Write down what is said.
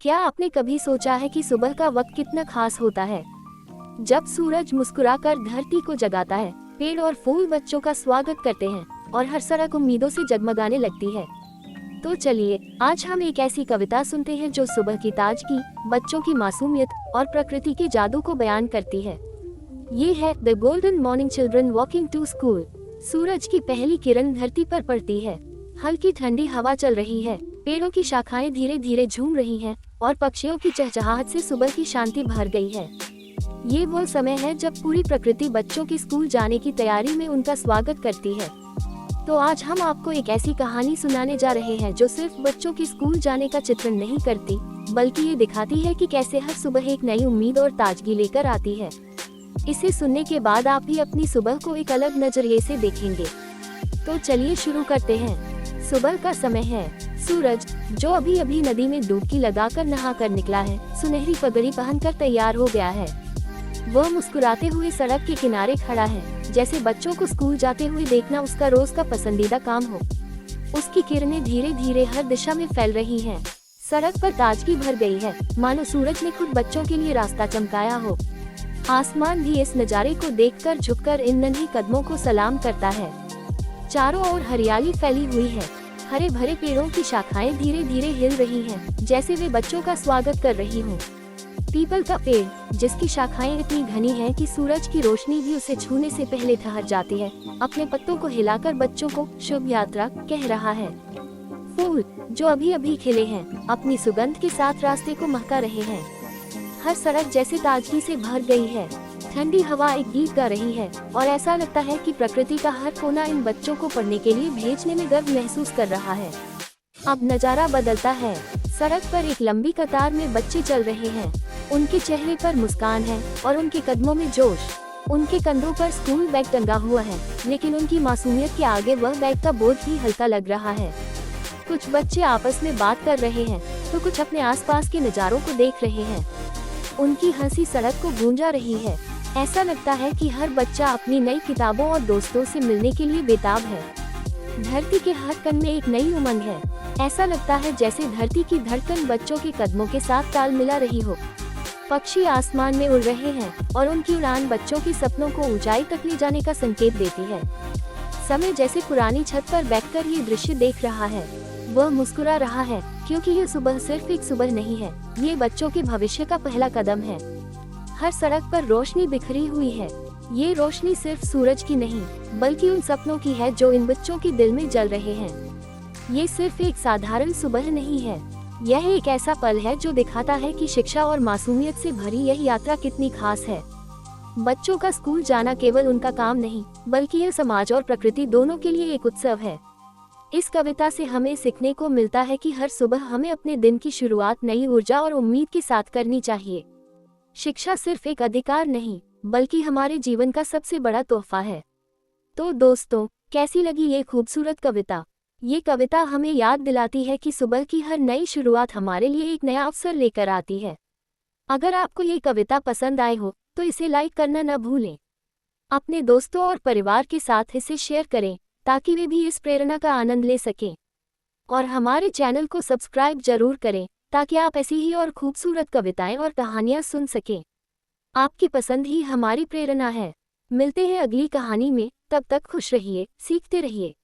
क्या आपने कभी सोचा है कि सुबह का वक्त कितना खास होता है? जब सूरज मुस्कुराकर धरती को जगाता है, पेड़ और फूल बच्चों का स्वागत करते हैं और हर सड़क उम्मीदों से जगमगाने लगती है। तो चलिए आज हम एक ऐसी कविता सुनते हैं जो सुबह की ताजगी, बच्चों की मासूमियत और प्रकृति के जादू को बयान करती है। ये है the golden morning children walking to school. सूरज की पहली किरण धरती पर पड़ती है, हल्की ठंडी हवा चल रही है, पेड़ों की शाखाएं धीरे धीरे झूम रही हैं और पक्षियों की चहचहाहट से सुबह की शांति भर गई है। ये वो समय है जब पूरी प्रकृति बच्चों के स्कूल जाने की तैयारी में उनका स्वागत करती है। तो आज हम आपको एक ऐसी कहानी सुनाने जा रहे हैं जो सिर्फ बच्चों के स्कूल जाने का चित्रण नहीं करती, बल्कि ये दिखाती है कि कैसे हर सुबह एक नई उम्मीद और ताजगी लेकर आती है। इसे सुनने के बाद आप भी अपनी सुबह को एक अलग नजरिए से देखेंगे। तो चलिए शुरू करते हैं। सुबह का समय है। सूरज, जो अभी अभी नदी में डुबकी लगाकर नहाकर निकला है, सुनहरी पगड़ी पहनकर तैयार हो गया है। वह मुस्कुराते हुए सड़क के किनारे खड़ा है, जैसे बच्चों को स्कूल जाते हुए देखना उसका रोज का पसंदीदा काम हो। उसकी किरणें धीरे धीरे हर दिशा में फैल रही हैं। सड़क पर ताजगी भर गई है, मानो सूरज ने खुद बच्चों के लिए रास्ता चमकाया हो। आसमान भी इस नज़ारे को देखकर झुककर इन नन्हे कदमों को सलाम करता है। चारों ओर हरियाली फैली हुई है, हरे भरे पेड़ों की शाखाएं धीरे धीरे हिल रही हैं, जैसे वे बच्चों का स्वागत कर रही हों। पीपल का पेड़, जिसकी शाखाएं इतनी घनी हैं कि सूरज की रोशनी भी उसे छूने से पहले ठहर जाती है, अपने पत्तों को हिलाकर बच्चों को शुभ यात्रा कह रहा है। फूल, जो अभी अभी खिले हैं, अपनी सुगंध के साथ रास्ते को महका रहे हैं। हर सड़क जैसे ताजगी से भर गई है। ठंडी हवा एक गीत गा रही है और ऐसा लगता है कि प्रकृति का हर कोना इन बच्चों को पढ़ने के लिए भेजने में गर्व महसूस कर रहा है। अब नजारा बदलता है। सड़क पर एक लंबी कतार में बच्चे चल रहे हैं। उनके चेहरे पर मुस्कान है और उनके कदमों में जोश। उनके कंधों पर स्कूल बैग टंगा हुआ है, लेकिन उनकी मासूमियत के आगे वह बैग का बोझ भी हल्का लग रहा है। कुछ बच्चे आपस में बात कर रहे हैं, तो कुछ अपने आसपास के नज़ारों को देख रहे हैं। उनकी हंसी सड़क को गूंजा रही है। ऐसा लगता है कि हर बच्चा अपनी नई किताबों और दोस्तों से मिलने के लिए बेताब है। धरती के हर कण में एक नई उमंग है। ऐसा लगता है जैसे धरती की धड़कन बच्चों के कदमों के साथ ताल मिला रही हो। पक्षी आसमान में उड़ रहे हैं और उनकी उड़ान बच्चों के सपनों को ऊंचाई तक ले जाने का संकेत देती है। समय जैसे पुरानी छत पर बैठकर ये दृश्य देख रहा है। वह मुस्कुरा रहा है, क्योंकि ये सुबह सिर्फ एक सुबह नहीं है, ये बच्चों के भविष्य का पहला कदम है। हर सड़क पर रोशनी बिखरी हुई है। ये रोशनी सिर्फ सूरज की नहीं, बल्कि उन सपनों की है जो इन बच्चों के दिल में जल रहे हैं। ये सिर्फ एक साधारण सुबह नहीं है, यह एक ऐसा पल है जो दिखाता है कि शिक्षा और मासूमियत से भरी यह यात्रा कितनी खास है। बच्चों का स्कूल जाना केवल उनका काम नहीं, बल्कि यह समाज और प्रकृति दोनों के लिए एक उत्सव है। इस कविता से हमें सीखने को मिलता है कि हर सुबह हमें अपने दिन की शुरुआत नई ऊर्जा और उम्मीद के साथ करनी चाहिए। शिक्षा सिर्फ एक अधिकार नहीं, बल्कि हमारे जीवन का सबसे बड़ा तोहफा है। तो दोस्तों, कैसी लगी ये खूबसूरत कविता? ये कविता हमें याद दिलाती है कि सुबह की हर नई शुरुआत हमारे लिए एक नया अवसर लेकर आती है। अगर आपको ये कविता पसंद आए हो तो इसे लाइक करना न भूलें। अपने दोस्तों और परिवार के साथ इसे शेयर करें, ताकि वे भी इस प्रेरणा का आनंद ले सकें। और हमारे चैनल को सब्सक्राइब जरूर करें, ताकि आप ऐसी ही और खूबसूरत कविताएं और कहानियां सुन सकें। आपकी पसंद ही हमारी प्रेरणा है। मिलते हैं अगली कहानी में, तब तक खुश रहिए, सीखते रहिए।